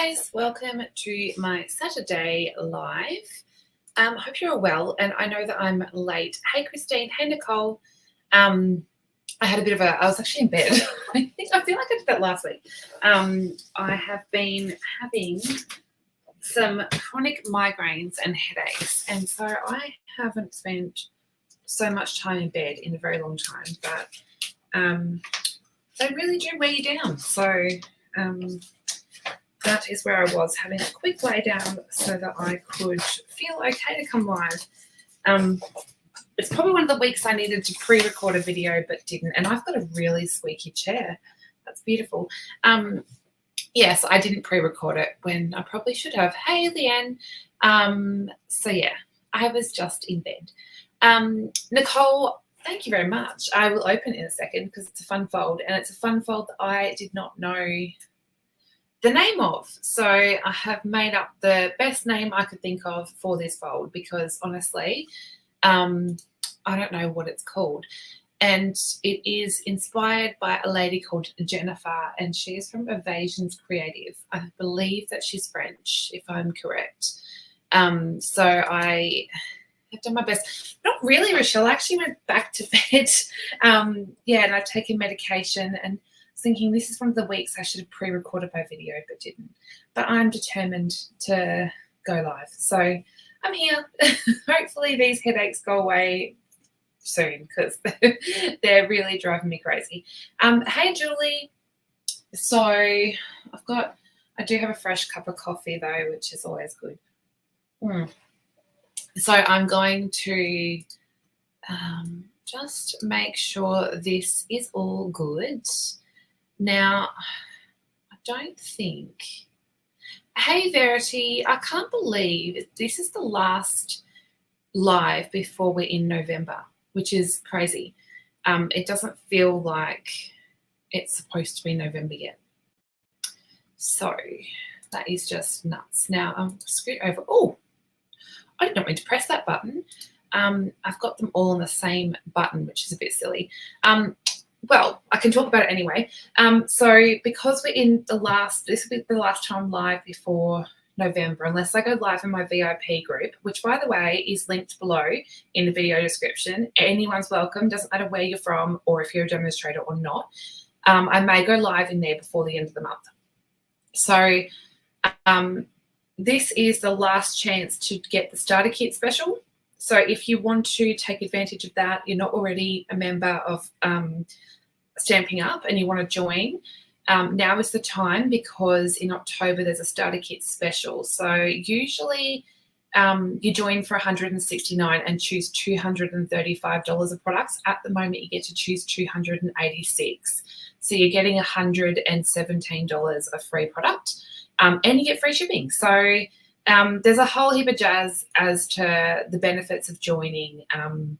guys, welcome to my Saturday live. Hope you're all well, and I know that I'm late. Hey Christine, hey Nicole. I had a bit of I was actually in bed. I feel like I did that last week. I have been having some chronic migraines and headaches, and so I haven't spent so much time in bed in a very long time, but they really do wear you down. So that is where I was, having a quick lay down so that I could feel okay to come live. It's probably one of the weeks I needed to pre-record a video but didn't, and I've got a really squeaky chair. That's beautiful. Yes, I didn't pre-record it when I probably should have. Hey, Leanne. So yeah, I was just in bed. Nicole, thank you very much. I will open in a second because it's a fun fold, and it's a fun fold that I did not know the name of. So I have made up the best name I could think of for this fold because honestly, I don't know what it's called. And it is inspired by a lady called Jennifer, and she is from Evasions Creative. I believe that she's French, if I'm correct. So I have done my best. Not really, Rochelle. I actually went back to bed. Yeah, and I've taken medication and thinking this is one of the weeks I should have pre-recorded my video but didn't. But I'm determined to go live. So I'm here. Hopefully these headaches go away soon because they're really driving me crazy. Hey Julie. So I do have a fresh cup of coffee though, which is always good. So I'm going to just make sure this is all good. Now, I don't think. Hey Verity, I can't believe this is the last live before we're in November, which is crazy. It doesn't feel like it's supposed to be November yet. So that is just nuts. Now I'm screwed over. Oh, I did not mean to press that button. I've got them all on the same button, which is a bit silly. Well, I can talk about it anyway. So because we're in this will be the last time live before November, unless I go live in my VIP group, which by the way is linked below in the video description. Anyone's welcome, doesn't matter where you're from or if you're a demonstrator or not. I may go live in there before the end of the month. So this is the last chance to get the starter kit special. So if you want to take advantage of that, you're not already a member of Stamping Up and you want to join, now is the time because in October there's a starter kit special. So usually you join for $169 and choose $235 of products. At the moment you get to choose $286. So you're getting $117 of free product and you get free shipping. So there's a whole heap of jazz as to the benefits of joining, and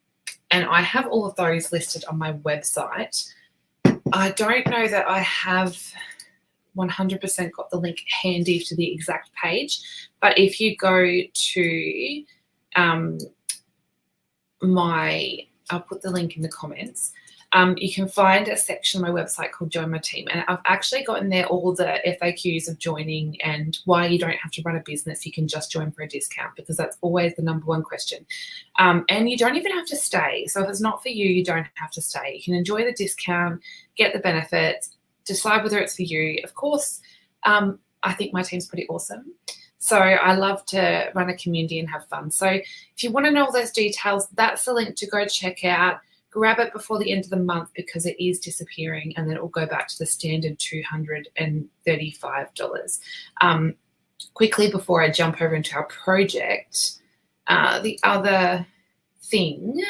I have all of those listed on my website. I don't know that I have 100% got the link handy to the exact page, but if you go to I'll put the link in the comments. You can find a section on my website called Join My Team, and I've actually got in there all the FAQs of joining and why you don't have to run a business. You can just join for a discount because that's always the number one question. And you don't even have to stay. So if it's not for you, you don't have to stay. You can enjoy the discount, get the benefits, decide whether it's for you. Of course, I think my team's pretty awesome. So I love to run a community and have fun. So if you want to know all those details, that's the link to go check out. Grab it before the end of the month because it is disappearing, and then it will go back to the standard $235. Quickly before I jump over into our project, the other thing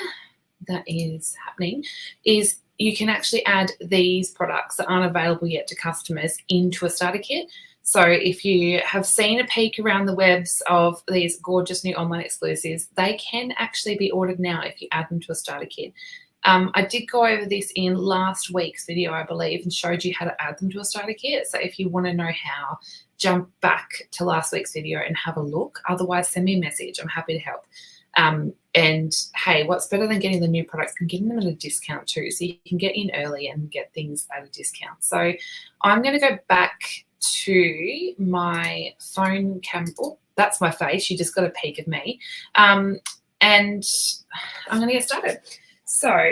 that is happening is you can actually add these products that aren't available yet to customers into a starter kit. So if you have seen a peek around the webs of these gorgeous new online exclusives, they can actually be ordered now if you add them to a starter kit. I did go over this in last week's video, I believe, and showed you how to add them to a starter kit. So if you want to know how, jump back to last week's video and have a look. Otherwise, send me a message. I'm happy to help. And hey, what's better than getting the new products and getting them at a discount too? So you can get in early and get things at a discount. So I'm going to go back to my phone camera. Oh, that's my face. You just got a peek of me. And I'm going to get started. So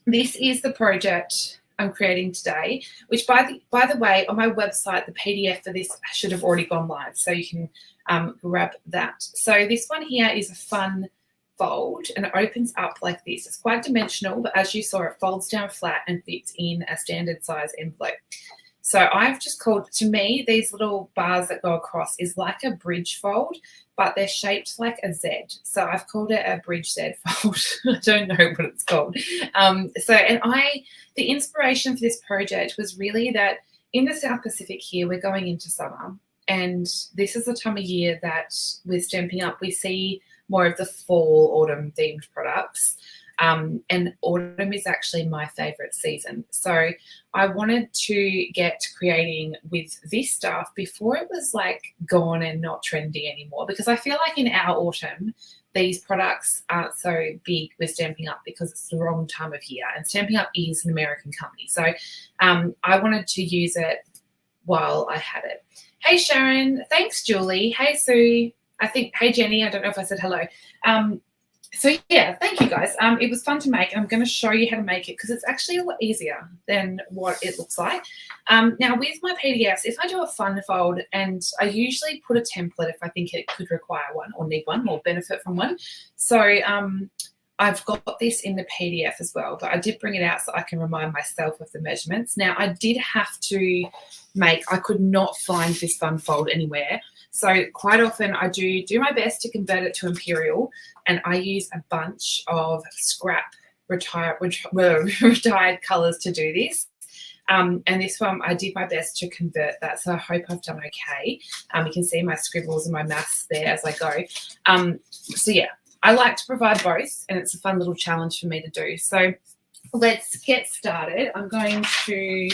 this is the project I'm creating today, which by the way, on my website, the PDF for this should have already gone live, so you can grab that. So this one here is a fun fold, and it opens up like this. It's quite dimensional, but as you saw, it folds down flat and fits in a standard size envelope. So I've just called, to me, these little bars that go across is like a bridge fold, but they're shaped like a Z. So I've called it a bridge Z fold. I don't know what it's called. The inspiration for this project was really that in the South Pacific here, we're going into summer, and this is the time of year that with Stampin' Up, we see more of the fall, autumn themed products. And autumn is actually my favorite season. So I wanted to get creating with this stuff before it was like gone and not trendy anymore, because I feel like in our autumn, these products aren't so big with Stampin' Up because it's the wrong time of year, and Stampin' Up is an American company. So I wanted to use it while I had it. Hey, Sharon. Thanks, Julie. Hey, Sue. Hey, Jenny. I don't know if I said hello. So yeah, thank you guys. It was fun to make, and I'm going to show you how to make it because it's actually a lot easier than what it looks like. Now with my PDFs, if I do a fun fold, and I usually put a template if I think it could require one or need one or benefit from one. So I've got this in the PDF as well, but I did bring it out so I can remind myself of the measurements. Now I did have to I could not find this fun fold anywhere. So quite often I do my best to convert it to imperial, and I use a bunch of scrap retired colours to do this. And this one, I did my best to convert that, so I hope I've done okay. You can see my scribbles and my maths there as I go. So yeah, I like to provide both, and it's a fun little challenge for me to do. So let's get started. I'm going to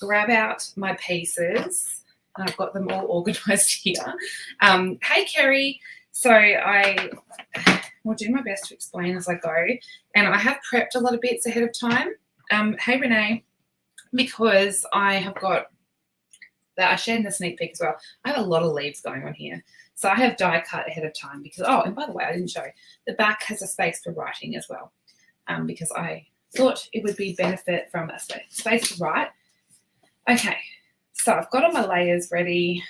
grab out my pieces. I've got them all organised here. Hey, Kerry. So I will do my best to explain as I go. And I have prepped a lot of bits ahead of time. Hey, Renee, because I have got that I shared in the sneak peek as well. I have a lot of leaves going on here. So I have die cut ahead of time because, oh, and by the way, I didn't show, the back has a space for writing as well, because I thought it would be benefit from a space to write. Okay. So I've got all my layers ready.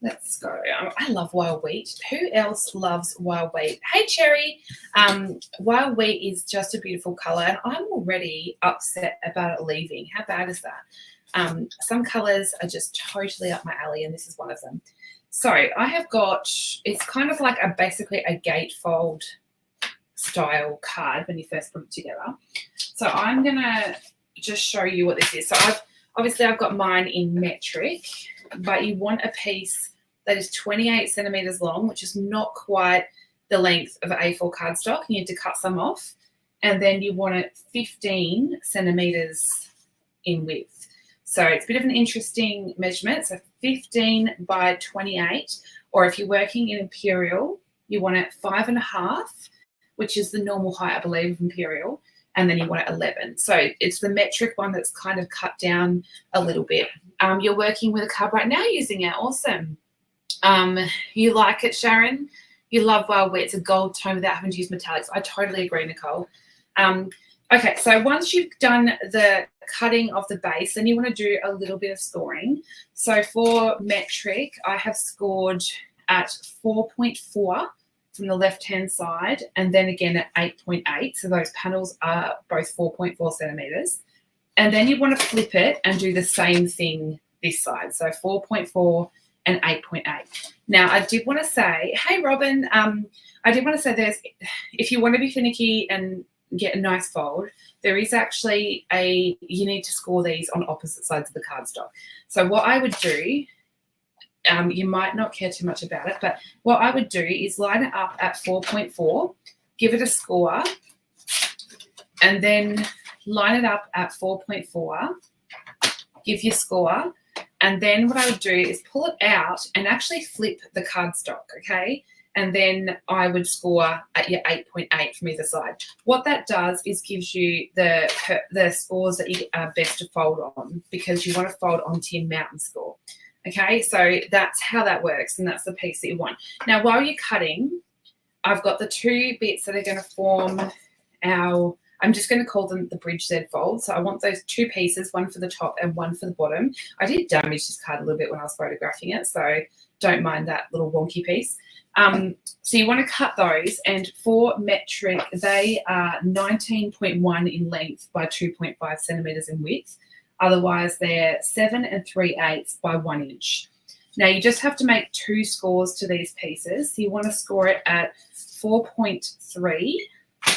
Let's go. I love wild wheat. Who else loves wild wheat? Hey, Cherry. Wild wheat is just a beautiful colour, and I'm already upset about it leaving. How bad is that? Some colours are just totally up my alley, and this is one of them. So I have got, it's kind of like basically a gatefold style card when you first put it together. So I'm going to just show you what this is. So I've got mine in metric, but you want a piece that is 28 centimeters long, which is not quite the length of A4 cardstock. You need to cut some off, and then you want it 15 centimeters in width. So it's a bit of an interesting measurement. So 15 by 28, or if you're working in imperial, you want it 5.5, which is the normal height, I believe, of imperial. And then you want it 11. So it's the metric one that's kind of cut down a little bit. You're working with a card right now using it. Awesome. You like it, Sharon? You love wild wheat. It's a gold tone without having to use metallics. I totally agree, Nicole. Okay, so once you've done the cutting of the base, then you want to do a little bit of scoring. So for metric, I have scored at 4.4. from the left-hand side, and then again at 8.8. So those panels are both 4.4 centimeters. And then you want to flip it and do the same thing this side. So 4.4 and 8.8. Now, I did want to say, hey, Robin, I did want to say if you want to be finicky and get a nice fold, there is actually you need to score these on opposite sides of the cardstock. So what I would do, you might not care too much about it, but what I would do is line it up at 4.4, give it a score, and then line it up at 4.4, give your score, and then what I would do is pull it out and actually flip the cardstock, okay? and then I would score at your 8.8 from either side. What that does is gives you the scores that you are best to fold on, because you want to fold onto your mountain score. Okay, so that's how that works, and that's the piece that you want. Now, while you're cutting, I've got the two bits that are going to form our, I'm just going to call them the bridge Z fold. So I want those two pieces, one for the top and one for the bottom. I did damage this card a little bit when I was photographing it, so don't mind that little wonky piece. So you want to cut those, and for metric, they are 19.1 in length by 2.5 centimetres in width. Otherwise, they're 7 3/8 by 1 inch. Now, you just have to make two scores to these pieces. So you want to score it at 4.3.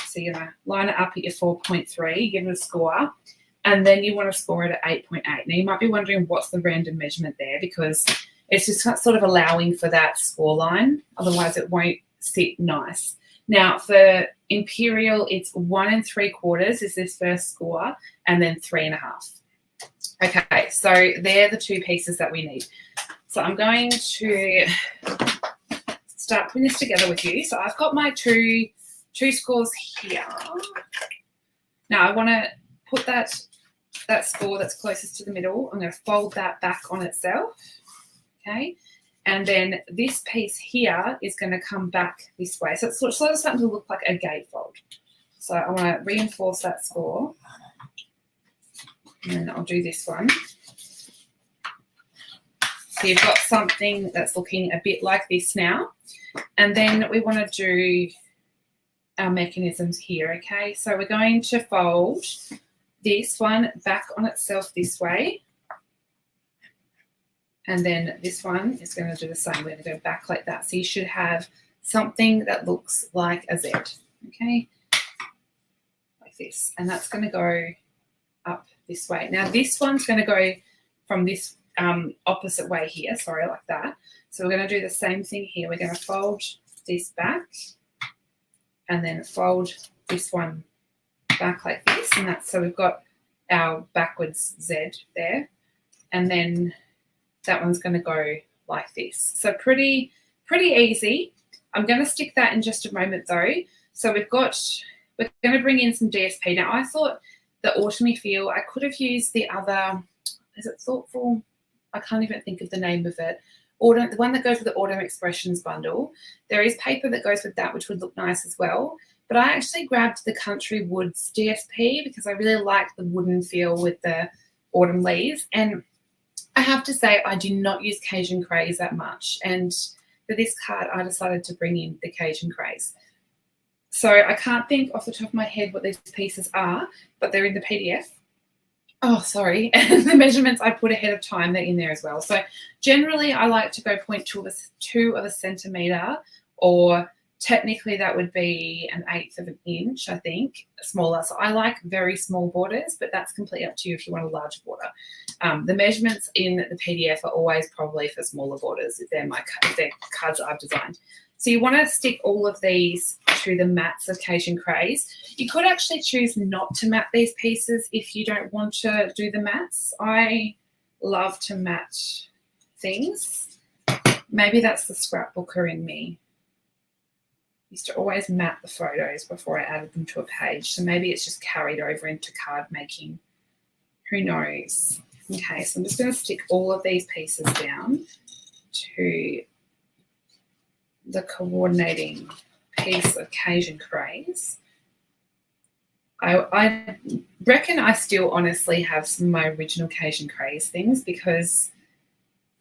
So you're going to line it up at your 4.3, give it a score, and then you want to score it at 8.8. Now, you might be wondering what's the random measurement there, because it's just sort of allowing for that score line. Otherwise, it won't sit nice. Now, for Imperial, it's 1 3/4 is this first score, and then 3.5. Okay, so they're the two pieces that we need. So I'm going to start putting this together with you. So I've got my two scores here. Now I want to put that score that's closest to the middle. I'm going to fold that back on itself. Okay, and then this piece here is going to come back this way. So it's sort of starting to look like a gatefold. So I want to reinforce that score. And I'll do this one. So you've got something that's looking a bit like this now. And then we want to do our mechanisms here, okay? So we're going to fold this one back on itself this way. And then this one is going to do the same. We're going to go back like that. So you should have something that looks like a Z, okay? Like this. And that's going to go up this way. Now this one's going to go from this opposite way here, sorry, like that. So we're going to do the same thing here. We're going to fold this back and then fold this one back like this, and that's, so we've got our backwards Z there, and then that one's going to go like this. So pretty easy. I'm going to stick that in just a moment though. So we're going to bring in some DSP. Now I thought the autumny feel, I could have used the other, is it Thoughtful? I can't even think of the name of it. Autumn, the one that goes with the Autumn Expressions bundle. There is paper that goes with that, which would look nice as well. But I actually grabbed the Country Woods DSP because I really like the wooden feel with the autumn leaves. And I have to say, I do not use Cajun Craze that much. And for this card, I decided to bring in the Cajun Craze. So I can't think off the top of my head what these pieces are, but they're in the PDF. Oh, sorry. And the measurements I put ahead of time, they're in there as well. So generally I like to go 0.2 of a centimetre, or technically that would be 1/8 of an inch, I think, smaller. So I like very small borders, but that's completely up to you if you want a larger border. The measurements in the PDF are always probably for smaller borders if they're cards that I've designed. So you want to stick all of these to the mats of Cajun Craze. You could actually choose not to mat these pieces if you don't want to do the mats. I love to mat things. Maybe that's the scrapbooker in me. I used to always mat the photos before I added them to a page. So maybe it's just carried over into card making. Who knows? Okay, so I'm just going to stick all of these pieces down to the coordinating piece of Cajun Craze. I reckon I still honestly have some of my original Cajun Craze things, because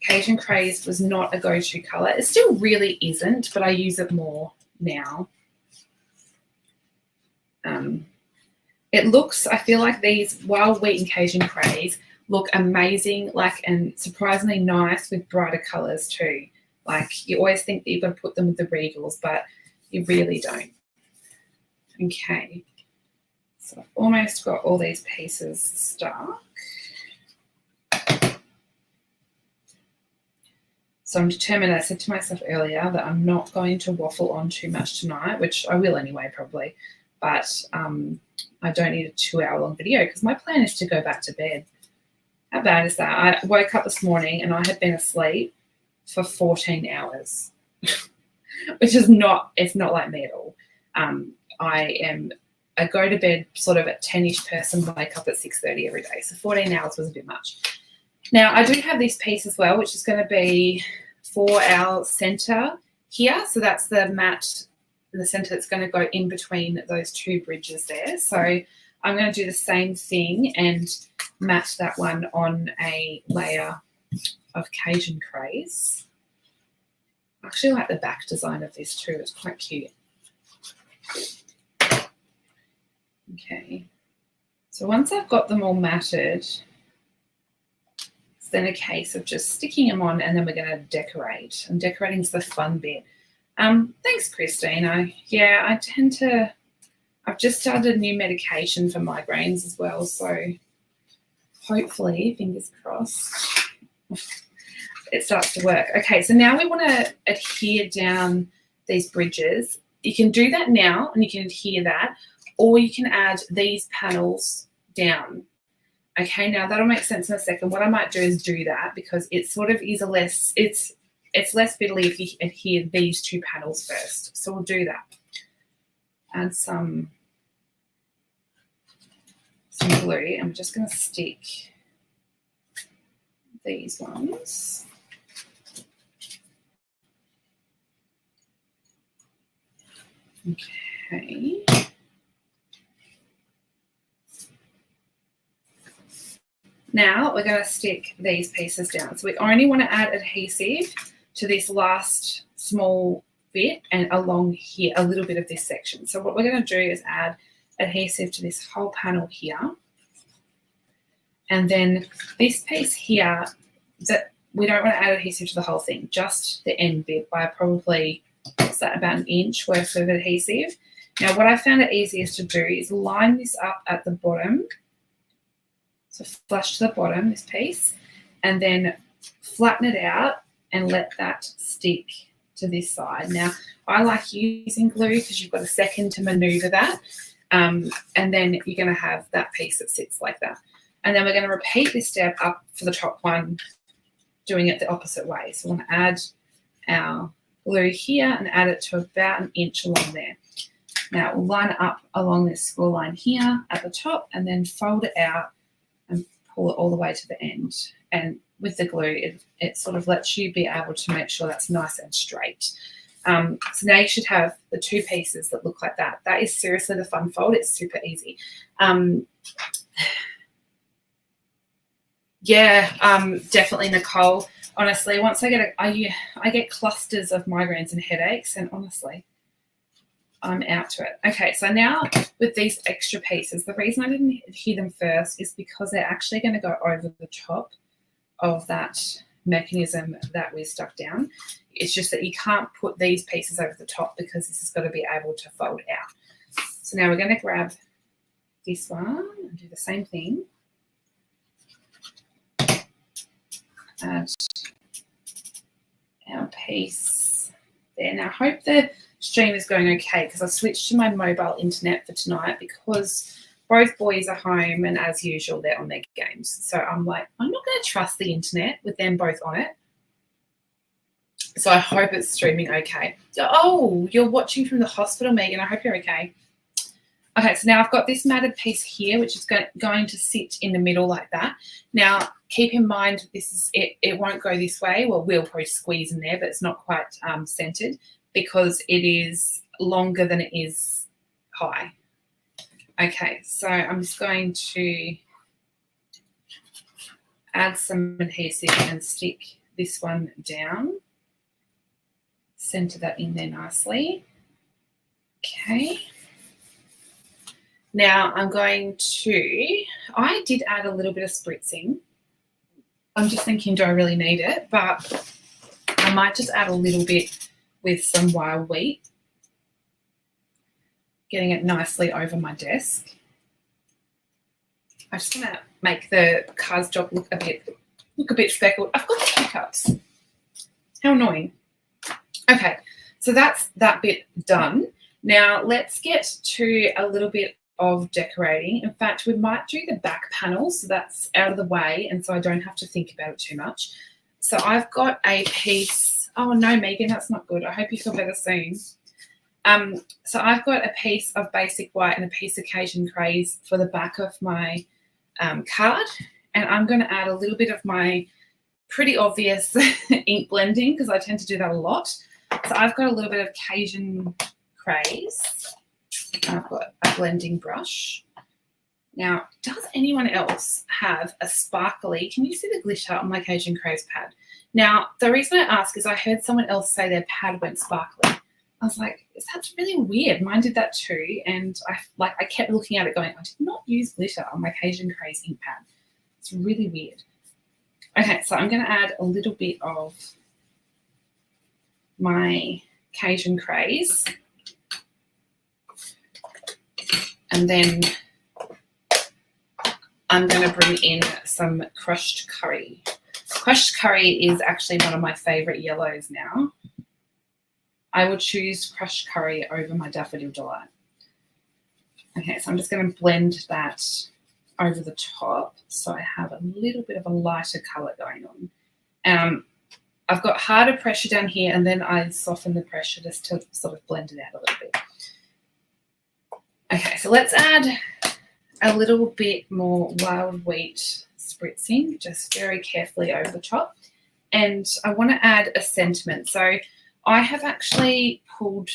Cajun Craze was not a go-to colour. It still really isn't, but I use it more now. It looks, I feel like these Wild Wheat and Cajun Craze look amazing, and surprisingly nice with brighter colours too. Like, you always think that you've got to put them with the Regals, but you really don't. Okay. So I've almost got all these pieces stuck. So I'm determined, I said to myself earlier, that I'm not going to waffle on too much tonight, which I will anyway probably, but I don't need a 2-hour long video because my plan is to go back to bed. How bad is that? I woke up this morning and I had been asleep for 14 hours, which is not, it's not like me at all. I go to bed sort of at 10ish person, wake up at 6:30 every day. So 14 hours was a bit much. Now I do have this piece as well, which is going to be for our center here. So that's the mat in the center that's going to go in between those two bridges there. So I'm going to do the same thing and mat that one on a layer of Cajun Craze. I actually like the back design of this too. It's quite cute. Okay, so once I've got them all matted, it's then a case of just sticking them on, and then we're going to decorate. And decorating is the fun bit. Thanks, Christine. I've just started a new medication for migraines as well, so hopefully, fingers crossed, it starts to work. Okay, so now we want to adhere down these bridges. You can do that now, and you can adhere that, or you can add these panels down. Okay, now that'll make sense in a second. What I might do is do that because it sort of is it's less fiddly if you adhere these two panels first. So we'll do that. Add some glue, and we're just going to stick these ones. Okay. Now we're going to stick these pieces down. So we only want to add adhesive to this last small bit and along here, a little bit of this section. So what we're going to do is add adhesive to this whole panel here. And then this piece here, that we don't want to add adhesive to the whole thing, just the end bit by probably, what's that, about an inch worth of adhesive. Now what I found it easiest to do is line this up at the bottom. So flush to the bottom, this piece, and then flatten it out and let that stick to this side. Now, I like using glue because you've got a second to maneuver that, and then you're going to have that piece that sits like that. And then we're going to repeat this step up for the top one, doing it the opposite way. So we're going to add our glue here and add it to about an inch along there. Now, we'll line it up along this score line here at the top and then fold it out and pull it all the way to the end. And with the glue, it sort of lets you be able to make sure that's nice and straight. So now you should have the two pieces that look like that. That is seriously the fun fold. It's super easy. Definitely, Nicole. Honestly, once I get clusters of migraines and headaches, and honestly, I'm out to it. Okay, so now with these extra pieces, the reason I didn't adhere them first is because they're actually going to go over the top of that mechanism that we stuck down. It's just that you can't put these pieces over the top because this has got to be able to fold out. So now we're going to grab this one and do the same thing. Add our piece there. Now I hope the stream is going okay because I switched to my mobile internet for tonight because both boys are home and as usual they're on their games. So I'm like, I'm not going to trust the internet with them both on it. So I hope it's streaming okay. Oh, you're watching from the hospital, Megan. I hope you're okay. Okay, so now I've got this matted piece here, which is going to sit in the middle like that. Now, keep in mind, this is it won't go this way. Well, we'll probably squeeze in there, but it's not quite centered because it is longer than it is high. Okay, so I'm just going to add some adhesive and stick this one down. Center that in there nicely. Okay. Now I'm going to, I did add a little bit of spritzing. I'm just thinking, do I really need it? But I might just add a little bit with some wild wheat, getting it nicely over my desk. I just want to make the cardstock look a bit speckled. I've got the hiccups. How annoying. Okay, so that's that bit done. Now let's get to a little bit of decorating. In fact, we might do the back panel so that's out of the way and so I don't have to think about it too much. So I've got a piece Oh no, Megan, that's not good. I hope you feel better soon. So I've got a piece of basic white and a piece of Cajun Craze for the back of my card, and I'm going to add a little bit of my pretty obvious ink blending because I tend to do that a lot. So I've got a little bit of Cajun Craze. I've got a blending brush. Now, does anyone else have a sparkly, can you see the glitter on my Cajun Craze pad? Now, the reason I ask is I heard someone else say their pad went sparkly. I was like, that's really weird. Mine did that too. And I kept looking at it going, I did not use glitter on my Cajun Craze ink pad. It's really weird. Okay, so I'm going to add a little bit of my Cajun Craze. And then I'm going to bring in some crushed curry. Crushed curry is actually one of my favourite yellows now. I would choose crushed curry over my Daffodil Delight. Okay, so I'm just going to blend that over the top so I have a little bit of a lighter colour going on. I've got harder pressure down here, and then I soften the pressure just to sort of blend it out a little bit. Okay, so let's add a little bit more wild wheat spritzing, just very carefully over the top. And I want to add a sentiment. So I have actually pulled,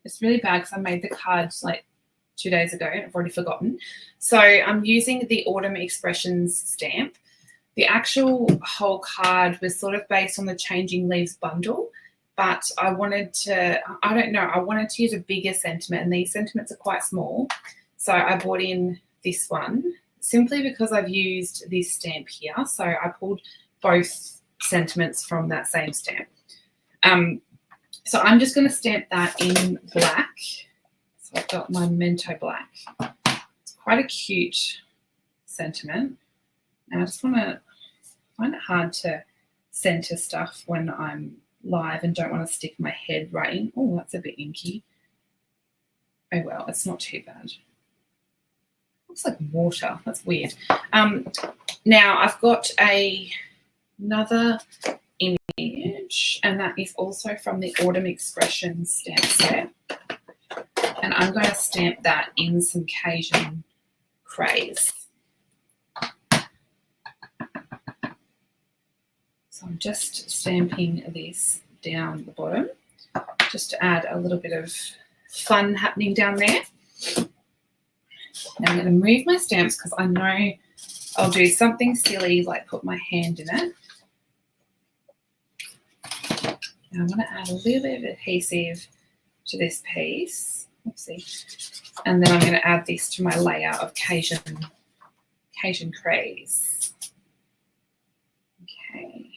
it's really bad because I made the cards like 2 days ago and I've already forgotten. So I'm using the Autumn Expressions stamp. The actual whole card was sort of based on the Changing Leaves bundle, but I wanted to, I don't know, I wanted to use a bigger sentiment, and these sentiments are quite small. So I bought in this one simply because I've used this stamp here. So I pulled both sentiments from that same stamp. So I'm just going to stamp that in black. So I've got my Mento Black. It's quite a cute sentiment. And I just want to find it hard to center stuff when I'm live and don't want to stick my head right in. Oh, that's a bit inky. Oh, well, it's not too bad. Looks like water. That's weird. Now I've got another image, and that is also from the Autumn Expressions stamp set. And I'm going to stamp that in some Cajun Craze. So I'm just stamping this down the bottom just to add a little bit of fun happening down there. Now I'm going to move my stamps because I know I'll do something silly like put my hand in it. Now I'm going to add a little bit of adhesive to this piece. Oopsie. And then I'm going to add this to my layer of Cajun Craze. Okay.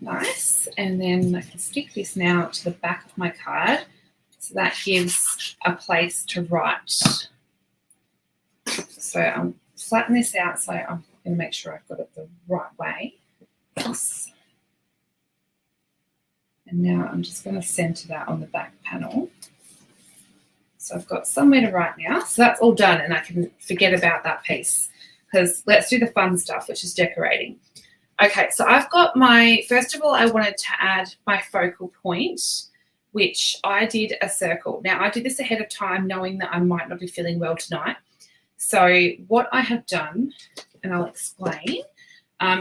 Nice. And then I can stick this now to the back of my card. So that gives a place to write. So I'm flattening this out, so I'm going to make sure I've got it the right way. Yes. And now I'm just going to center that on the back panel. So I've got somewhere to write now. So that's all done, and I can forget about that piece because let's do the fun stuff, which is decorating. Okay, so I've got my, first of all, I wanted to add my focal point, which I did a circle. Now, I did this ahead of time knowing that I might not be feeling well tonight. So what I have done, and I'll explain,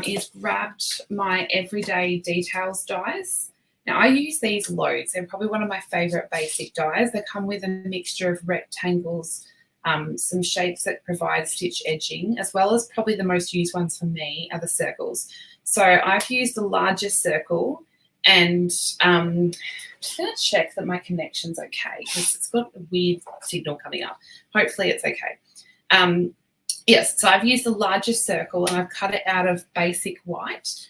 is grabbed my Everyday Details dies. Now, I use these loads. They're probably one of my favourite basic dies. They come with a mixture of rectangles, some shapes that provide stitch edging, as well as probably the most used ones for me are the circles. So I've used the largest circle, and I'm just going to check that my connection's okay because it's got a weird signal coming up. Hopefully it's okay. Yes, so I've used the largest circle and I've cut it out of basic white,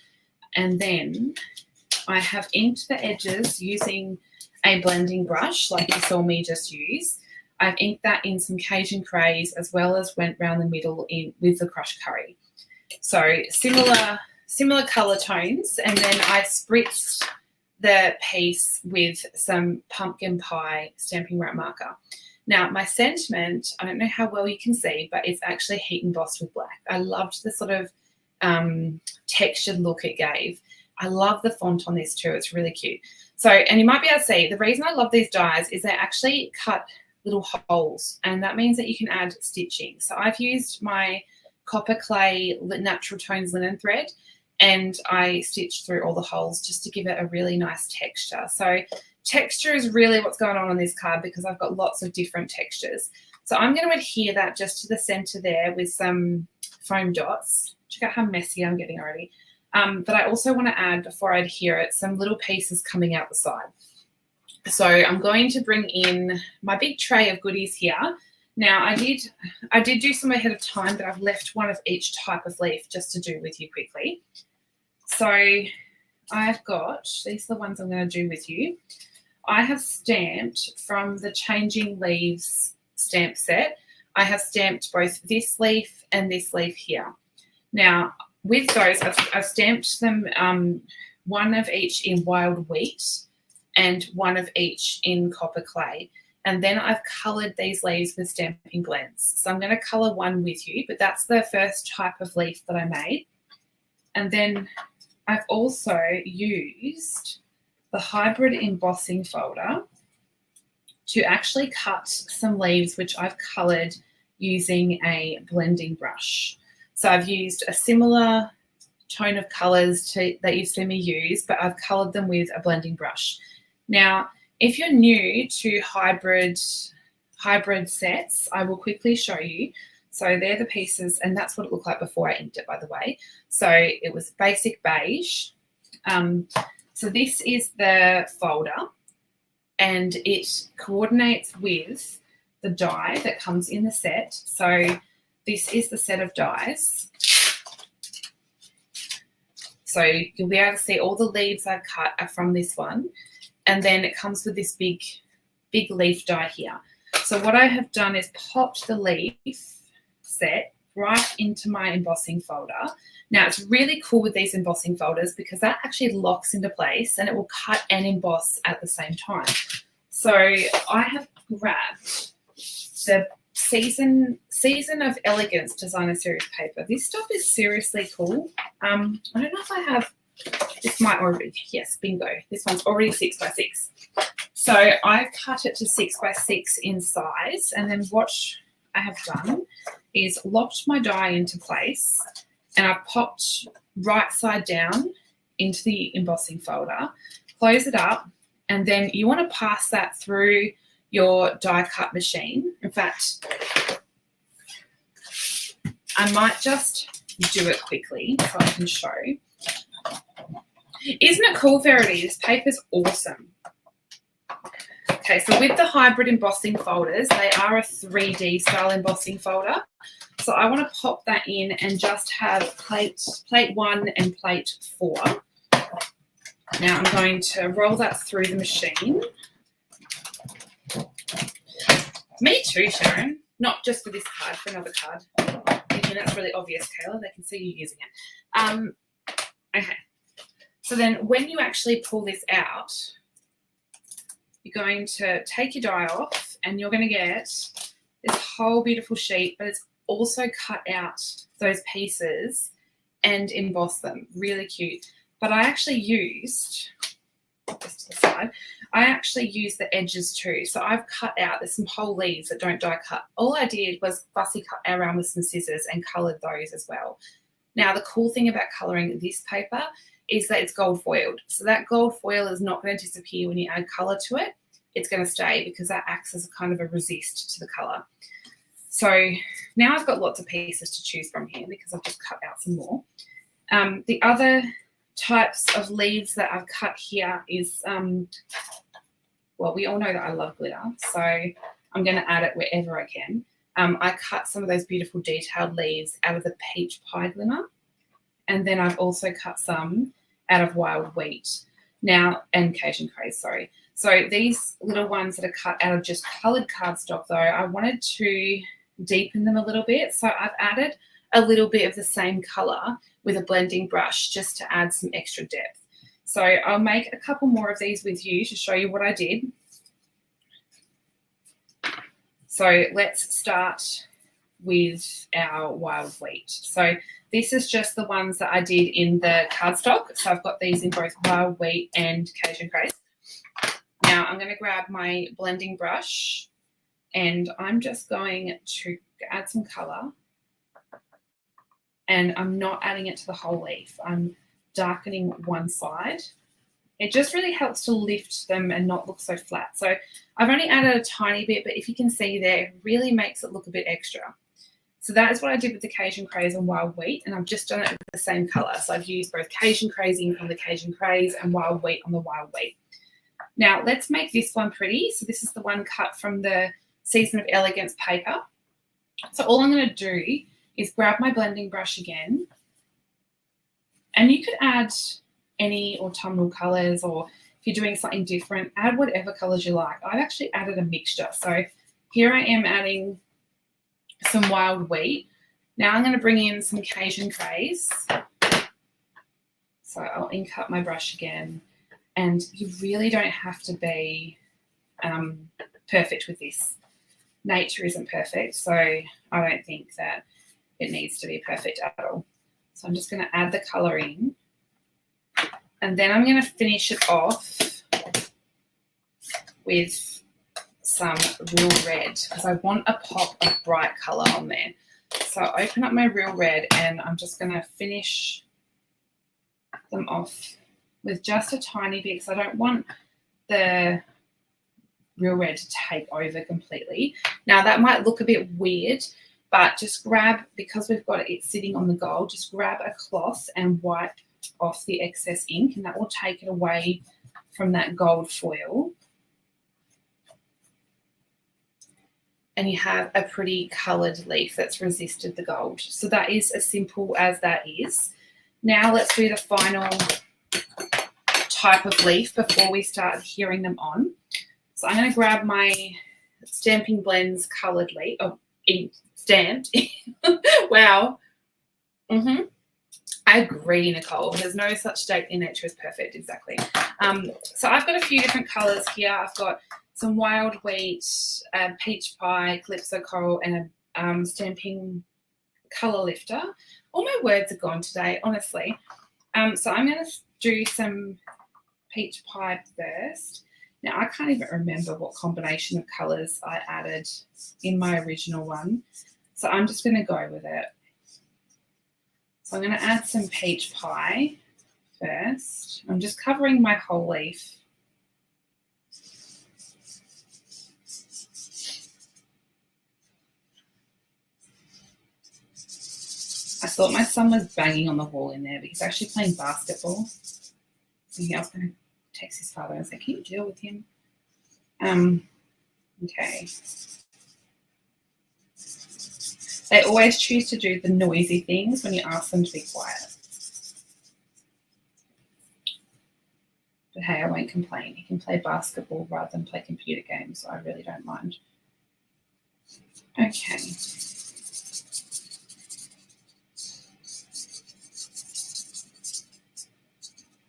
and then I have inked the edges using a blending brush like you saw me just use. I've inked that in some Cajun Craze as well as went round the middle in with the crushed curry. So similar colour tones, and then I spritzed the piece with some pumpkin pie Stampin' Wrap marker. Now my sentiment, I don't know how well you can see, but it's actually heat embossed with black. I loved the sort of textured look it gave. I love the font on this too. It's really cute. So, and you might be able to see, the reason I love these dies is they actually cut little holes, and that means that you can add stitching. So I've used my copper clay natural tones linen thread, and I stitched through all the holes just to give it a really nice texture. So texture is really what's going on this card, because I've got lots of different textures. So I'm going to adhere that just to the center there with some foam dots. Check out how messy I'm getting already. But I also want to add, before I adhere it, some little pieces coming out the side. So I'm going to bring in my big tray of goodies here. Now I did do some ahead of time, but I've left one of each type of leaf just to do with you quickly. So I've got, these are the ones I'm going to do with you. I have stamped from the Changing Leaves stamp set. I have stamped both this leaf and this leaf here. Now, with those, I've stamped them one of each in wild wheat and one of each in copper clay. And then I've coloured these leaves with stamping blends. So I'm going to colour one with you, but that's the first type of leaf that I made. And then I've also used the hybrid embossing folder to actually cut some leaves, which I've coloured using a blending brush. So I've used a similar tone of colours that you've seen me use, but I've coloured them with a blending brush. Now, if you're new to hybrid sets, I will quickly show you. So they're the pieces, and that's what it looked like before I inked it, by the way. So it was basic beige. So this is the folder, and it coordinates with the die that comes in the set. So this is the set of dies. So you'll be able to see all the leaves I've cut are from this one. And then it comes with this big leaf die here. So what I have done is popped the leaf set right into my embossing folder. Now, it's really cool with these embossing folders because that actually locks into place and it will cut and emboss at the same time. So I have grabbed the Season of Elegance Designer Series paper. This stuff is seriously cool. I don't know if I have, this might already, yes, bingo. This one's already 6 by 6. So I cut it to 6 by 6 in size, and then what I have done is locked my die into place, and I've popped right side down into the embossing folder, close it up, and then you want to pass that through your die cut machine. In fact, I might just do it quickly so I can show. Isn't it cool, Verity? This paper's awesome. Okay, so with the hybrid embossing folders, they are a 3D style embossing folder. So I want to pop that in and just have plate 1 and plate 4. Now I'm going to roll that through the machine. Me too, Sharon. Not just for this card, for another card. Thinking that's really obvious, Kayla. They can see you using it. Okay. So then when you actually pull this out, you're going to take your die off and you're going to get this whole beautiful sheet, but it's also cut out those pieces and emboss them. Really cute. But I actually used, just to the side, I actually used the edges too. So I've cut out, there's some whole leaves that don't die cut. All I did was fussy cut around with some scissors and coloured those as well. Now, the cool thing about colouring this paper is that it's gold foiled. So that gold foil is not going to disappear when you add colour to it. It's going to stay because that acts as a kind of a resist to the colour. So now I've got lots of pieces to choose from here because I've just cut out some more. The other types of leaves that I've cut here is, well, we all know that I love glitter, so I'm going to add it wherever I can. I cut some of those beautiful detailed leaves out of the peach pie glimmer, and then I've also cut some out of wild wheat. Now, and Cajun craze, sorry. So these little ones that are cut out of just coloured cardstock, though, I wanted to deepen them a little bit. So I've added a little bit of the same colour with a blending brush just to add some extra depth. So I'll make a couple more of these with you to show you what I did. So let's start with our wild wheat. So this is just the ones that I did in the cardstock. So I've got these in both wild wheat and Cajun Craze. Now I'm going to grab my blending brush and I'm just going to add some colour. And I'm not adding it to the whole leaf. I'm darkening one side. It just really helps to lift them and not look so flat. So I've only added a tiny bit, but if you can see there, it really makes it look a bit extra. So that is what I did with the Cajun Craze and Wild Wheat, and I've just done it with the same colour. So I've used both Cajun Craze ink on the Cajun Craze and Wild Wheat on the Wild Wheat. Now let's make this one pretty. So this is the one cut from the Season of Elegance paper. So all I'm going to do is grab my blending brush again, and you could add any autumnal colours, or if you're doing something different, add whatever colours you like. I've actually added a mixture. So here I am adding some wild wheat. Now I'm going to bring in some Cajun Craze. So I'll ink up my brush again, and you really don't have to be perfect with this. Nature isn't perfect, so I don't think that it needs to be perfect at all. So I'm just going to add the colour in, and then I'm going to finish it off with some real red because I want a pop of bright colour on there. So I open up my real red and I'm just going to finish them off with just a tiny bit because I don't want the real red to take over completely. Now that might look a bit weird, but just grab, because we've got it sitting on the gold, just grab a cloth and wipe off the excess ink, and that will take it away from that gold foil. And you have a pretty coloured leaf that's resisted the gold. So that is as simple as that is. Now let's do the final type of leaf before we start adhering them on. So I'm going to grab my Stamping Blends coloured leaf, stamped. Wow. I agree, Nicole. There's no such state in nature as perfect, exactly. So I've got a few different colours here. I've got some wild wheat, peach pie, calypso coral, and a stamping colour lifter. All my words are gone today, honestly. So I'm going to do some peach pie first. Now, I can't even remember what combination of colours I added in my original one. So I'm just going to go with it. So I'm going to add some peach pie first. I'm just covering my whole leaf. I thought my son was banging on the wall in there, but he's actually playing basketball. So I was going to text his father and say, can you deal with him? Okay. They always choose to do the noisy things when you ask them to be quiet. But hey, I won't complain. He can play basketball rather than play computer games, so I really don't mind. Okay.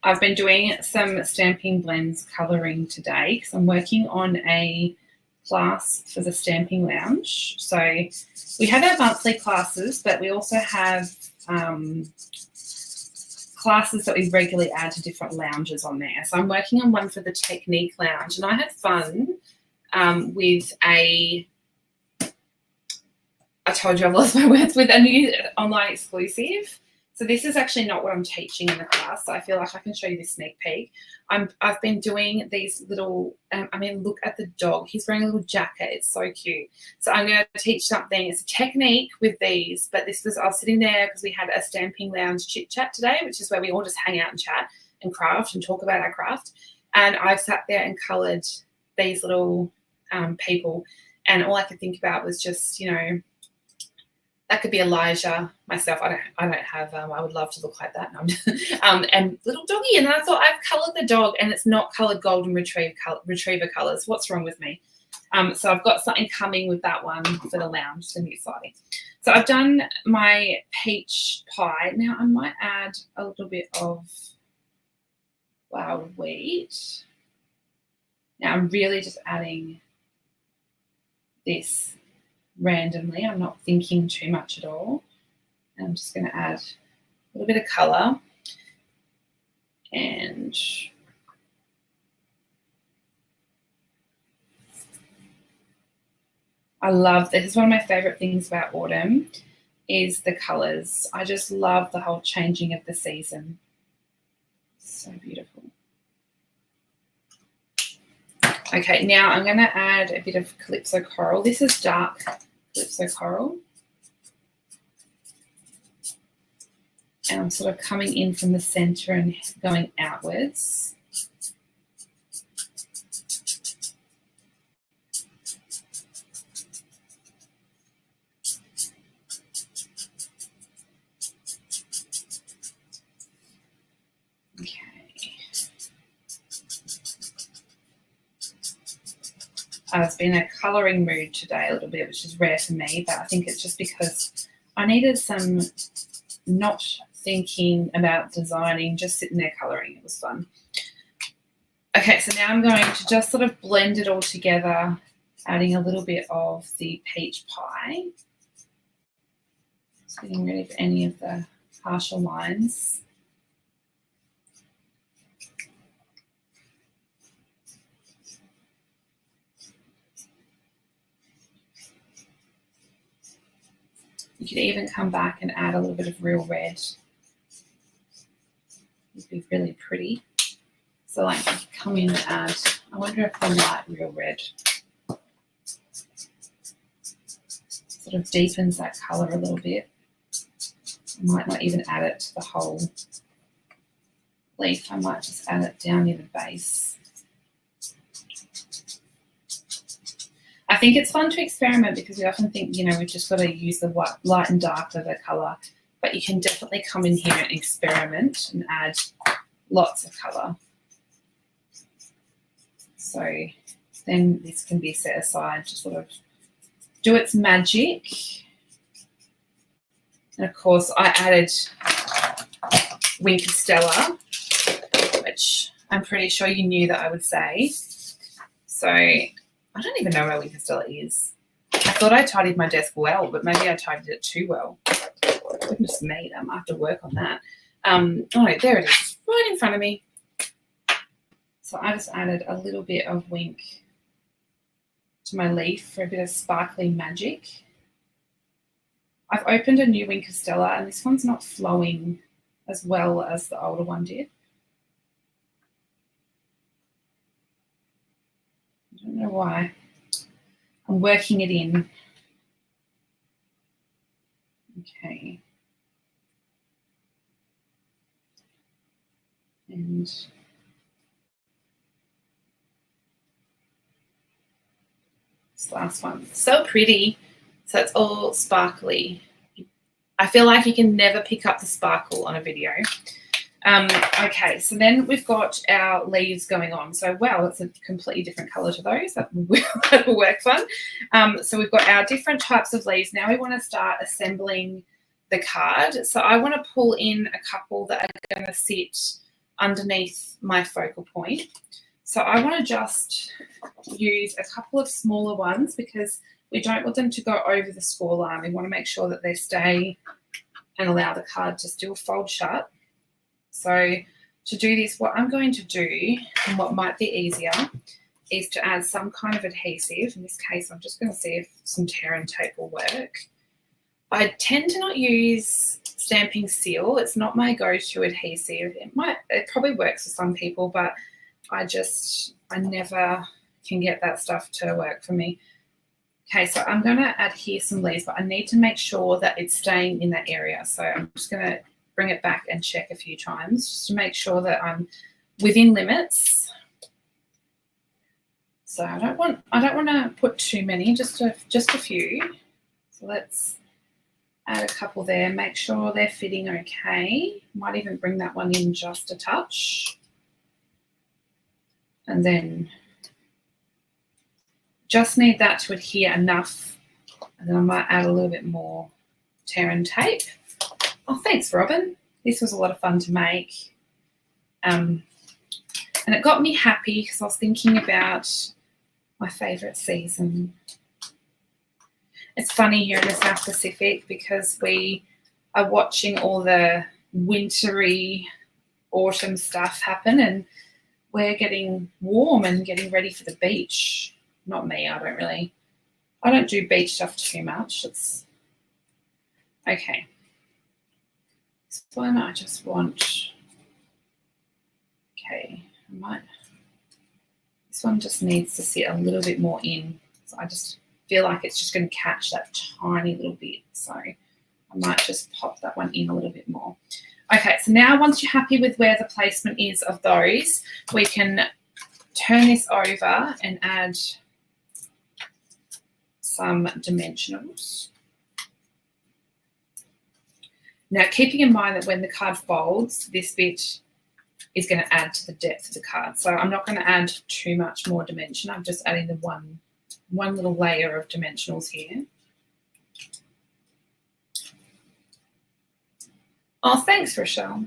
I've been doing some Stamping Blends colouring today because I'm working on a class for the Stamping Lounge. So we have our monthly classes, but we also have classes that we regularly add to different lounges on there. So I'm working on one for the Technique Lounge, and I had fun with I told you I've lost my words, with a new online exclusive. So this is actually not what I'm teaching in the class. So I feel like I can show you this sneak peek. I've been doing these little, look at the dog. He's wearing a little jacket. It's so cute. So I'm going to teach something. It's a technique with these, but I was sitting there because we had a Stamping Lounge chit chat today, which is where we all just hang out and chat and craft and talk about our craft. And I've sat there and coloured these little people. And all I could think about was just, that could be Elijah, myself. I don't have. I would love to look like that. And little doggy. And then I thought I've coloured the dog, and it's not coloured golden retriever colours. What's wrong with me? So I've got something coming with that one for the lounge. It's going to be exciting. So I've done my peach pie. Now I might add a little bit of wild wheat. Now I'm really just adding this randomly. I'm not thinking too much at all. And I'm just going to add a little bit of colour, and I love, this is one of my favourite things about autumn, is the colours. I just love the whole changing of the season. So beautiful. Okay, now I'm going to add a bit of Calypso Coral. This is dark Calypso Coral. And I'm sort of coming in from the centre and going outwards. Okay. I've been in a colouring mood today a little bit, which is rare for me, but I think it's just because I needed some not thinking about designing, just sitting there colouring. It was fun. Okay, so now I'm going to just sort of blend it all together, adding a little bit of the peach pie. Just getting rid of any of the harsher lines. You could even come back and add a little bit of real red. It'd be really pretty. So like you could come in and add, I wonder if I light real red sort of deepens that colour a little bit. I might not even add it to the whole leaf. I might just add it down near the base. I think it's fun to experiment because we often think, you know, we've just got to use the light and dark of the colour, but you can definitely come in here and experiment and add lots of colour. So then this can be set aside to sort of do its magic. And of course I added Winter Stella, which I'm pretty sure you knew that I would say. So I don't even know where Winter Stella is. I thought I tidied my desk well, but maybe I tidied it too well. Goodness me, I might have to work on that. Oh no, there it is, right in front of me. So I just added a little bit of Wink to my leaf for a bit of sparkly magic. I've opened a new Winter Stella and this one's not flowing as well as the older one did. I don't know why. I'm working it in. Okay. And this last one, so pretty. So it's all sparkly. I feel like you can never pick up the sparkle on a video. Okay, so then we've got our leaves going on. So, wow, it's a completely different colour to those. That will work fun. So we've got our different types of leaves. Now we want to start assembling the card. So I want to pull in a couple that are going to sit underneath my focal point. So I want to just use a couple of smaller ones because we don't want them to go over the score line. We want to make sure that they stay and allow the card to still fold shut. So to do this, what I'm going to do, and what might be easier, is to add some kind of adhesive. In this case, I'm just going to see if some tear and tape will work. I tend to not use stamping seal. It's not my go-to adhesive. It probably works for some people, but I never can get that stuff to work for me. Okay, so I'm going to adhere some leaves, but I need to make sure that it's staying in that area. So I'm just going to bring it back and check a few times just to make sure that I'm within limits. So I don't want to put too many, just a few. So let's add a couple there, make sure they're fitting okay. Might even bring that one in just a touch. And then just need that to adhere enough. And then I might add a little bit more tear and tape. Oh, thanks, Robin. This was a lot of fun to make. And it got me happy because I was thinking about my favourite season. It's funny here in the South Pacific because we are watching all the wintry autumn stuff happen, and we're getting warm and getting ready for the beach. Not me, I don't do beach stuff too much. It's okay. This one I just want, okay, this one just needs to sit a little bit more in. So I just feel like it's just going to catch that tiny little bit. So I might just pop that one in a little bit more. Okay, so now once you're happy with where the placement is of those, we can turn this over and add some dimensionals. Now, keeping in mind that when the card folds, this bit is going to add to the depth of the card. So I'm not going to add too much more dimension. I'm just adding the one little layer of dimensionals here. Oh, thanks, Rochelle.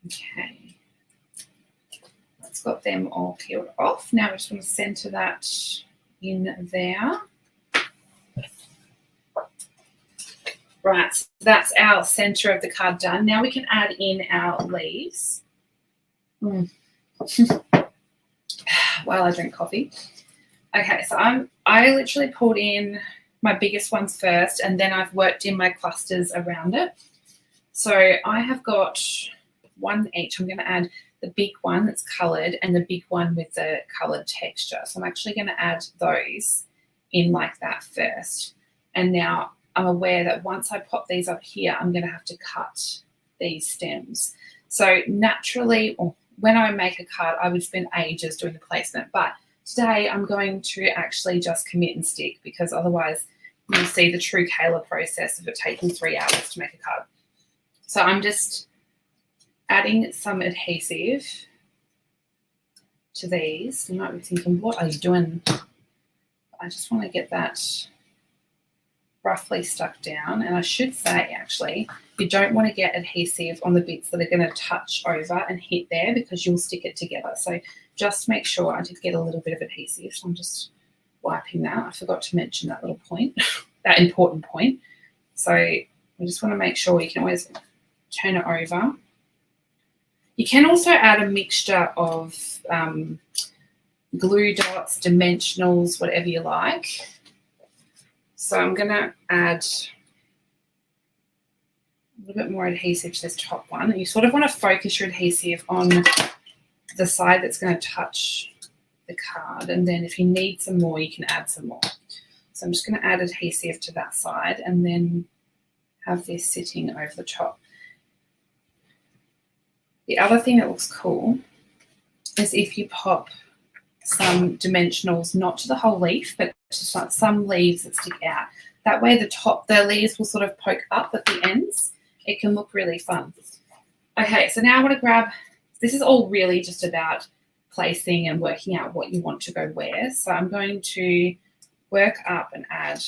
Okay. That's got them all peeled off. Now I just want to center that in there. Right, so that's our center of the card done. Now we can add in our leaves. While I drink coffee. Okay, so I literally pulled in my biggest ones first, and then I've worked in my clusters around it. So I have got one each. I'm going to add the big one that's coloured and the big one with the coloured texture. So I'm actually going to add those in like that first. And now I'm aware that once I pop these up here, I'm going to have to cut these stems. So naturally, when I make a card, I would spend ages doing the placement. But today I'm going to actually just commit and stick, because otherwise you'll see the true Kayla process of it taking 3 hours to make a card. So I'm just adding some adhesive to these. You might be thinking, what are you doing? I just want to get that roughly stuck down. And I should say, actually, you don't want to get adhesive on the bits that are going to touch over and hit there, because you'll stick it together. So just make sure. I did get a little bit of adhesive, so I'm just wiping that. I forgot to mention that little point, that important point. So we just want to make sure. You can always turn it over. You can also add a mixture of glue dots, dimensionals, whatever you like. So I'm going to add a little bit more adhesive to this top one. And you sort of want to focus your adhesive on the side that's going to touch the card. And then if you need some more, you can add some more. So I'm just going to add adhesive to that side and then have this sitting over the top. The other thing that looks cool is if you pop some dimensionals, not to the whole leaf, but just like some leaves that stick out. That way the leaves will sort of poke up at the ends. It can look really fun. Okay, so now I want to grab, this is all really just about placing and working out what you want to go where. So I'm going to work up and add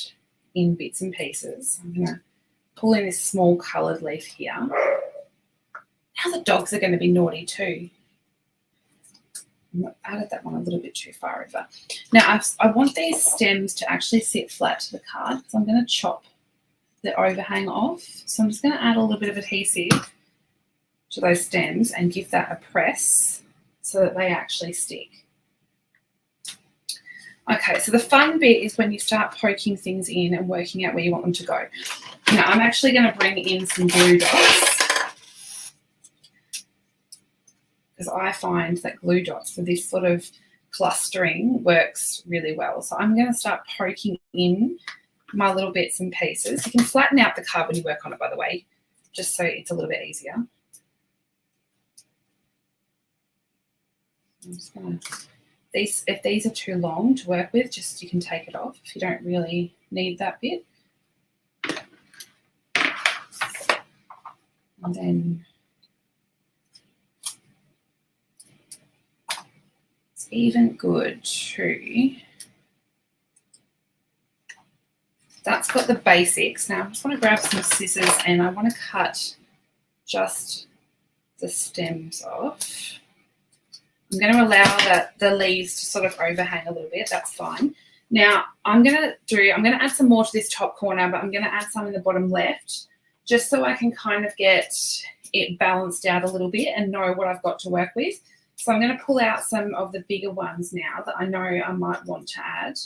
in bits and pieces. I'm going to pull in this small coloured leaf here. Now the dogs are going to be naughty too. I added that one a little bit too far over. Now I want these stems to actually sit flat to the card, so I'm going to chop the overhang off. So I'm just going to add a little bit of adhesive to those stems and give that a press so that they actually stick. Okay, so the fun bit is when you start poking things in and working out where you want them to go. Now I'm actually going to bring in some glue dots, because I find that glue dots for this sort of clustering works really well. So I'm going to start poking in my little bits and pieces. You can flatten out the card when you work on it, by the way, just so it's a little bit easier. I'm just going to, if these are too long to work with, just you can take it off if you don't really need that bit. And then even good too. That's got the basics. Now I just want to grab some scissors and I want to cut just the stems off. I'm going to allow the leaves to sort of overhang a little bit. That's fine. Now I'm gonna add some more to this top corner, but I'm gonna add some in the bottom left, just so I can kind of get it balanced out a little bit and know what I've got to work with. So I'm gonna pull out some of the bigger ones now that I know I might want to add,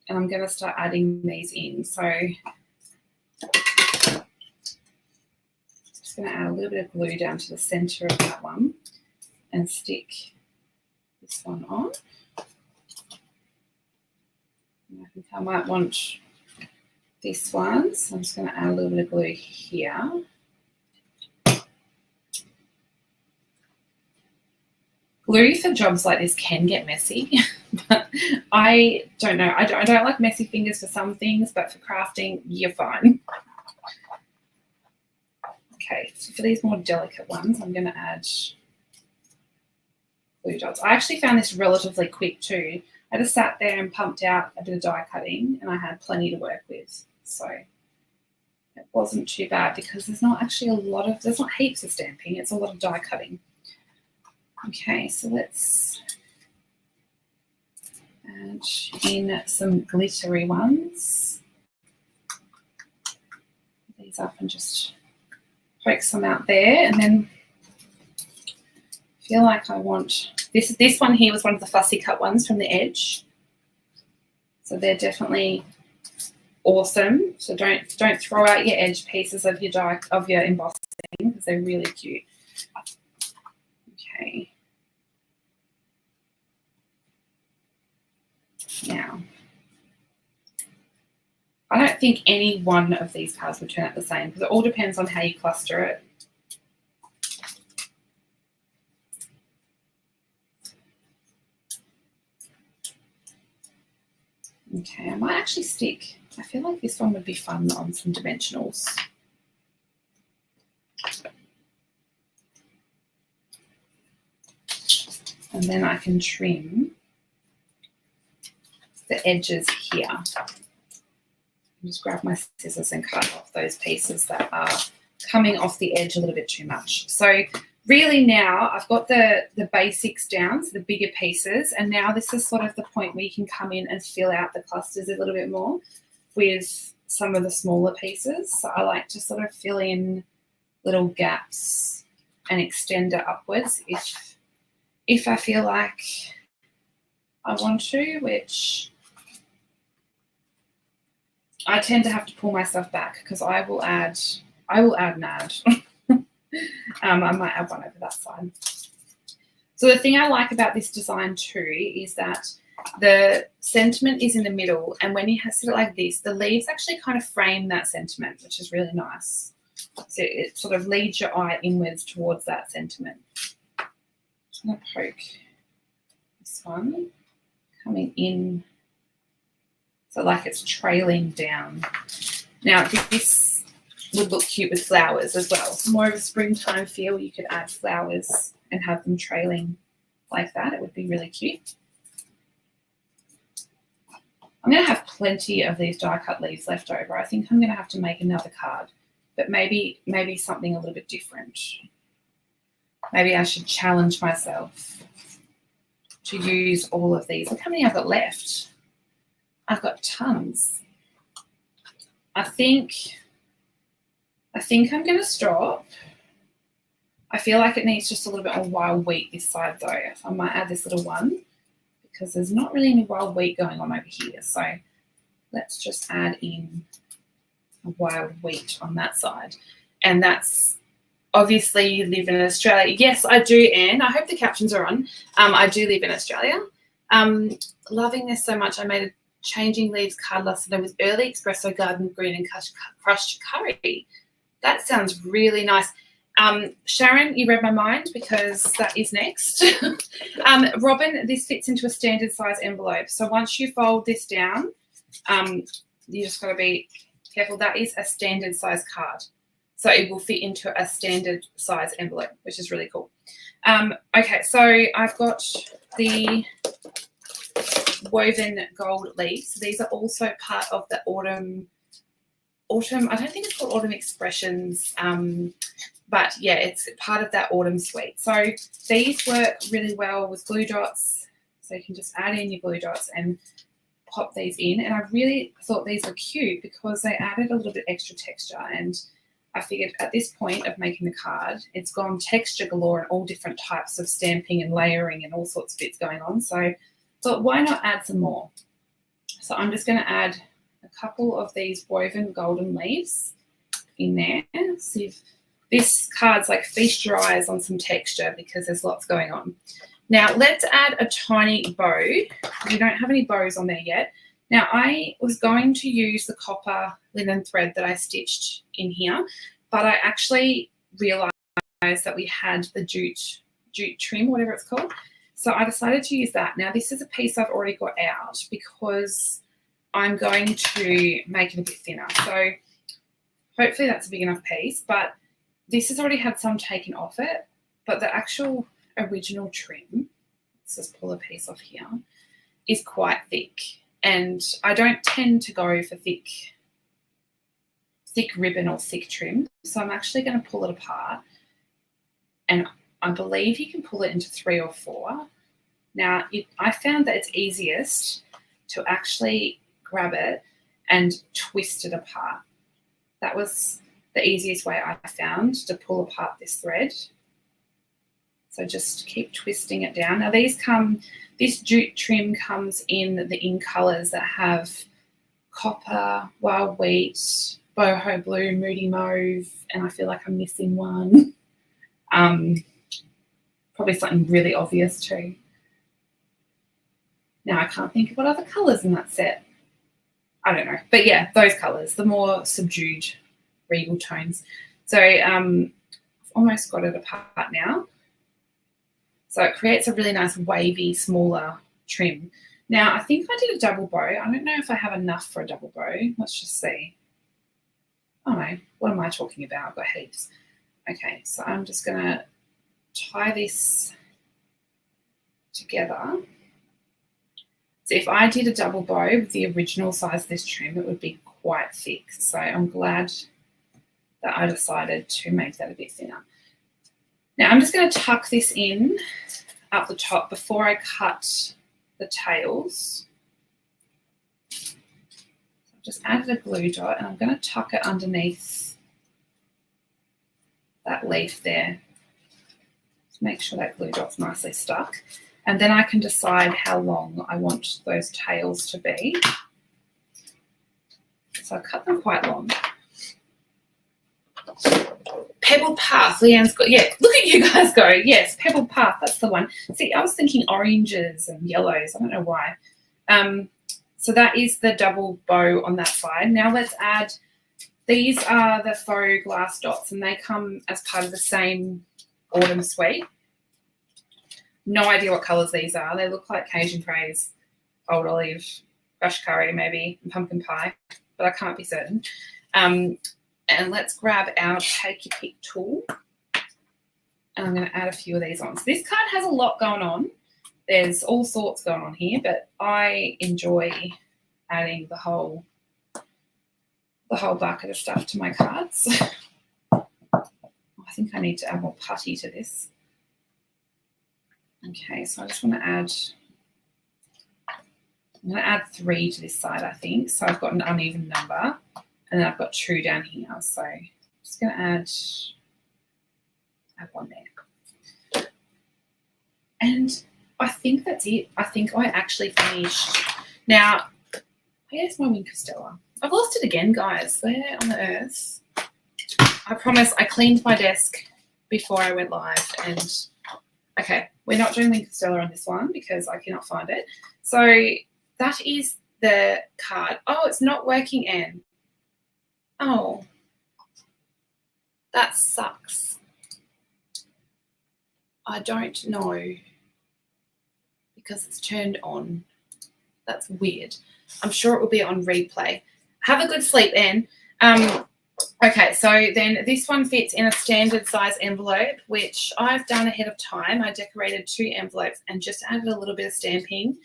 and I'm gonna start adding these in. So just gonna add a little bit of glue down to the center of that one and stick this one on. I think I might want this one, so I'm just going to add a little bit of glue here. Glue for jobs like this can get messy, but I don't know. I don't like messy fingers for some things, but for crafting, you're fine. Okay, so for these more delicate ones, I'm going to add glue dots. I actually found this relatively quick too. I just sat there and pumped out a bit of die cutting, and I had plenty to work with. So it wasn't too bad because there's not heaps of stamping. It's a lot of die cutting. Okay, so let's add in some glittery ones. Put these up and just poke some out there, and then I feel like I want this one here was one of the fussy cut ones from the edge. So they're definitely awesome. So don't throw out your edge pieces of your embossing because they're really cute. Okay. Now, I don't think any one of these cards would turn out the same because it all depends on how you cluster it. Okay, I might actually stick. I feel like this one would be fun on some dimensionals. And then I can trim the edges here. Just grab my scissors and cut off those pieces that are coming off the edge a little bit too much. So really now I've got the basics down, so the bigger pieces, and now this is sort of the point where you can come in and fill out the clusters a little bit more with some of the smaller pieces. So I like to sort of fill in little gaps and extend it upwards if I feel like I want to, which I tend to have to pull myself back because I will add an ad. I might add one over that side. So the thing I like about this design too is that the sentiment is in the middle, and when you sit it like this, the leaves actually kind of frame that sentiment, which is really nice. So it sort of leads your eye inwards towards that sentiment. I'm going to poke this one coming in, so like it's trailing down. Now this would look cute with flowers as well. More of a springtime feel. You could add flowers and have them trailing like that. It would be really cute. I'm going to have plenty of these die cut leaves left over. I think I'm going to have to make another card, but maybe something a little bit different. Maybe I should challenge myself to use all of these. Look how many I've got left. I've got tons. I think I'm going to stop. I feel like it needs just a little bit of wild wheat this side though. I might add this little one because there's not really any wild wheat going on over here. So let's just add in a wild wheat on that side. And that's obviously you live in Australia. Yes, I do, Anne. I hope the captions are on. I do live in Australia. Loving this so much. I made a changing leaves card last night with early espresso garden green and crushed curry. That sounds really nice. Sharon, you read my mind because that is next. Robin, this fits into a standard size envelope. So once you fold this down, you just got to be careful. That is a standard size card. So it will fit into a standard size envelope, which is really cool. Okay, so I've got the woven gold leaves. These are also part of the autumn, I don't think it's called Autumn Expressions, but yeah, it's part of that autumn suite. So these work really well with glue dots. So you can just add in your glue dots and pop these in, and I really thought these were cute because they added a little bit extra texture, and I figured at this point of making the card, it's gone texture galore and all different types of stamping and layering and all sorts of bits going on. So I thought, why not add some more? So I'm just going to add a couple of these woven golden leaves in there. See if this card's like feast your eyes on some texture because there's lots going on. Now let's add a tiny bow. We don't have any bows on there yet. Now I was going to use the copper linen thread that I stitched in here, but I actually realized that we had the jute trim, whatever it's called. So I decided to use that. Now this is a piece I've already got out because I'm going to make it a bit thinner. So hopefully that's a big enough piece, but this has already had some taken off it, but the actual original trim, let's just pull a piece off here, is quite thick. And I don't tend to go for thick ribbon or thick trim. So I'm actually going to pull it apart. And I believe you can pull it into 3 or 4. Now, I found that it's easiest to actually grab it and twist it apart. That was the easiest way I found to pull apart this thread. So just keep twisting it down. Now this jute trim comes in the colours that have copper, wild wheat, boho blue, moody mauve, and I feel like I'm missing one. Probably something really obvious too. Now I can't think of what other colours in that set. I don't know. But yeah, those colours, the more subdued regal tones. So I've almost got it apart now. So it creates a really nice wavy, smaller trim. Now, I think I did a double bow. I don't know if I have enough for a double bow. Let's just see. Oh, no. What am I talking about? I've got heaps. Okay, so I'm just going to tie this together. So if I did a double bow with the original size of this trim, it would be quite thick. So I'm glad that I decided to make that a bit thinner. Now I'm just going to tuck this in up the top before I cut the tails. So I've just added a glue dot and I'm going to tuck it underneath that leaf there. Just make sure that glue dot's nicely stuck. And then I can decide how long I want those tails to be. So I cut them quite long. Pebbled Path, Leanne's got, yeah, look at you guys go. Yes, Pebbled Path, that's the one. See, I was thinking oranges and yellows. I don't know why. So that is the double bow on that side. Now let's add, these are the faux glass dots and they come as part of the same autumn suite. No idea what colours these are. They look like Cajun Craze, Old Olive, Brush Curry maybe, and Pumpkin Pie, but I can't be certain. And let's grab our Take Your Pick tool. And I'm going to add a few of these on. So this card has a lot going on. There's all sorts going on here, but I enjoy adding the whole bucket of stuff to my cards. I think I need to add more putty to this. Okay, so I just want to add, I'm going to add 3 to this side, I think. So I've got an uneven number. And then I've got 2 down here. So I'm just going to add 1 there. And I think that's it. I think I actually finished. Now, where's my wing Costella? I've lost it again, guys. Where on the earth? I promise I cleaned my desk before I went live. And, okay, we're not doing wing Costella on this one because I cannot find it. So that is the card. Oh, it's not working, Anne. Oh, that sucks. I don't know because it's turned on. That's weird. I'm sure it will be on replay. Have a good sleep, Anne. Okay, so then this one fits in a standard size envelope, which I've done ahead of time. I decorated 2 envelopes and just added a little bit of stamping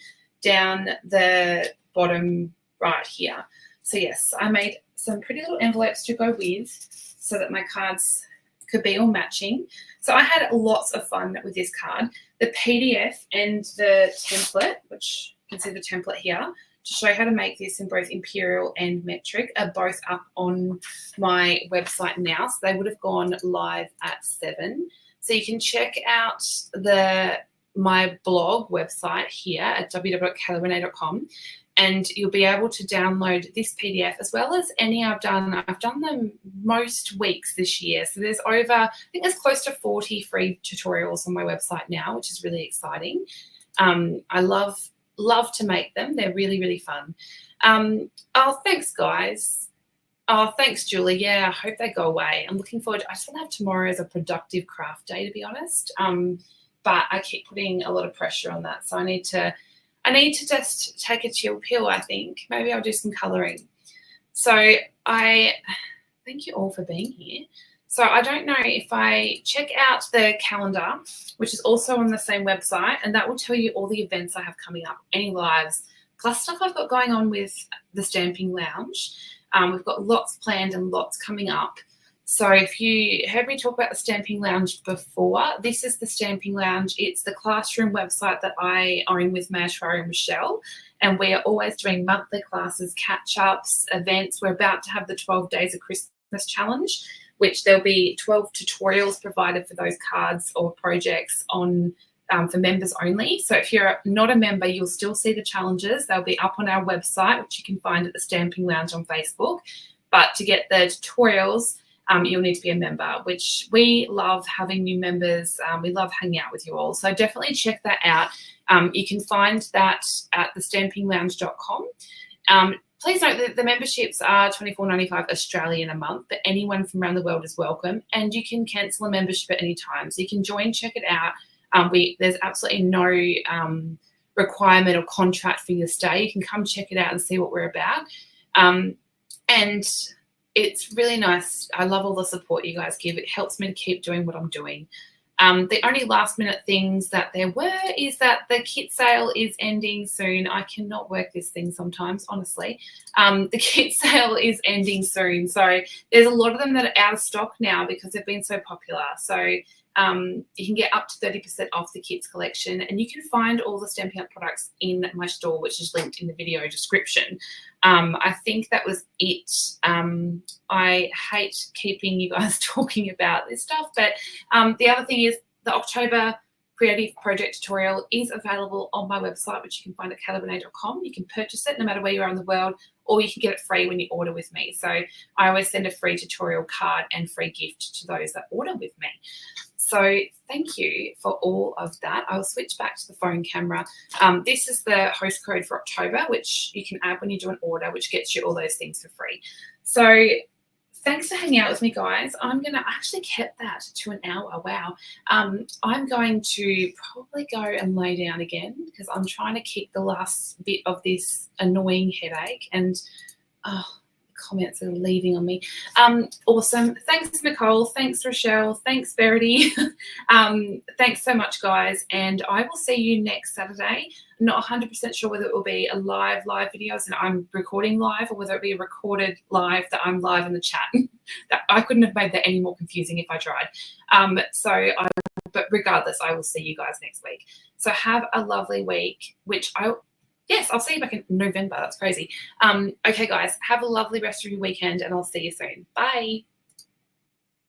down the bottom right here. So yes, I made some pretty little envelopes to go with so that my cards could be all matching. So I had lots of fun with this card. The PDF and the template, which you can see the template here, to show how to make this in both imperial and metric are both up on my website now. So they would have gone live at 7. So you can check out my blog website here at www.kaylarenee.com, and you'll be able to download this PDF as well as any I've done. I've done them most weeks this year. So there's I think there's close to 40 free tutorials on my website now, which is really exciting. I love to make them. They're really, really fun. Oh, thanks, guys. Oh, thanks, Julie. Yeah, I hope they go away. I'm looking forward. I just want to have tomorrow as a productive craft day, to be honest. But I keep putting a lot of pressure on that. So I need to just take a chill pill, I think. Maybe I'll do some colouring. So I thank you all for being here. So I don't know if I check out the calendar, which is also on the same website, and that will tell you all the events I have coming up, any lives, plus stuff I've got going on with the Stamping Lounge. We've got lots planned and lots coming up. So if you heard me talk about the Stamping Lounge before, this is the Stamping Lounge. It's the classroom website that I own with Mashwari and Michelle, and we are always doing monthly classes, catch-ups, events. We're about to have the 12 Days of Christmas Challenge, which there'll be 12 tutorials provided for those cards or projects on for members only. So if you're not a member, you'll still see the challenges. They'll be up on our website, which you can find at the Stamping Lounge on Facebook. But to get the tutorials, you'll need to be a member, which we love having new members. We love hanging out with you all. So definitely check that out. You can find that at thestampinglounge.com. Please note that the memberships are $24.95 Australian a month, but anyone from around the world is welcome, and you can cancel a membership at any time. So you can join, check it out. There's absolutely no requirement or contract for you to stay. You can come check it out and see what we're about. And it's really nice. I love all the support you guys give. It helps me to keep doing what I'm doing. The only last minute things that there were is that the kit sale is ending soon. I cannot work this thing sometimes, honestly. The kit sale is ending soon. So there's a lot of them that are out of stock now because they've been so popular. So you can get up to 30% off the kits collection, and you can find all the Stampin' Up products in my store, which is linked in the video description. I think that was it. I hate keeping you guys talking about this stuff, but the other thing is the October Creative Project tutorial is available on my website, which you can find at kaylarenee.com. You can purchase it no matter where you are in the world, or you can get it free when you order with me. So I always send a free tutorial card and free gift to those that order with me. So thank you for all of that. I'll switch back to the phone camera. This is the host code for October, which you can add when you do an order, which gets you all those things for free. So thanks for hanging out with me, guys. I actually kept that to an hour. Wow. I'm going to probably go and lay down again because I'm trying to kick the last bit of this annoying headache, and comments are leaving on me. Awesome. Thanks, Nicole. Thanks, Rochelle. Thanks, Verity. Thanks so much, guys. And I will see you next Saturday. I'm not 100% sure whether it will be a live videos and I'm recording live, or whether it be a recorded live that I'm live in the chat. I couldn't have made that any more confusing if I tried. But regardless, I will see you guys next week. So have a lovely week, Yes, I'll see you back in November. That's crazy. Okay, guys, have a lovely rest of your weekend, and I'll see you soon. Bye.